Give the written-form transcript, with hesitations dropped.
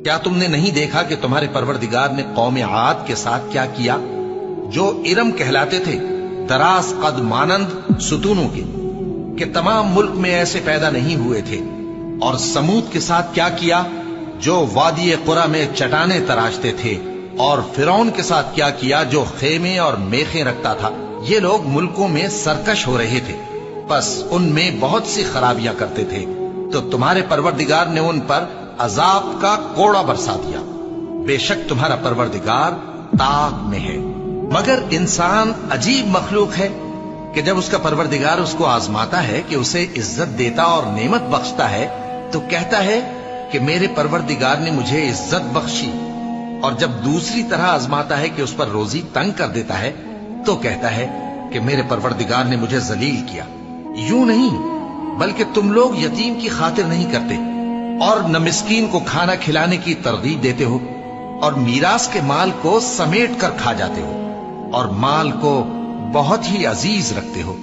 کیا تم نے نہیں دیکھا کہ تمہارے پروردگار نے قوم عاد کے ساتھ کیا کیا، جو ارم کہلاتے تھے، دراز قد مانند ستونوں کے، کہ تمام ملک میں ایسے پیدا نہیں ہوئے تھے؟ اور سمود کے ساتھ کیا کیا، جو وادی قرا میں چٹانیں تراشتے تھے؟ اور فرعون کے ساتھ کیا کیا، جو خیمے اور میخیں رکھتا تھا؟ یہ لوگ ملکوں میں سرکش ہو رہے تھے، بس ان میں بہت سی خرابیاں کرتے تھے، تو تمہارے پروردگار نے ان پر عذاب کا کوڑا برسا دیا۔ بے شک تمہارا پروردگار طاق میں ہے۔ مگر انسان عجیب مخلوق ہے کہ جب اس کا پروردگار اس کو آزماتا ہے کہ اسے عزت دیتا اور نعمت بخشتا ہے تو کہتا ہے کہ میرے پروردگار نے مجھے عزت بخشی، اور جب دوسری طرح آزماتا ہے کہ اس پر روزی تنگ کر دیتا ہے تو کہتا ہے کہ میرے پروردگار نے مجھے ذلیل کیا۔ یوں نہیں، بلکہ تم لوگ یتیم کی خاطر نہیں کرتے، اور نہ مسکین کو کھانا کھلانے کی ترغیب دیتے ہو، اور میراث کے مال کو سمیٹ کر کھا جاتے ہو، اور مال کو بہت ہی عزیز رکھتے ہو۔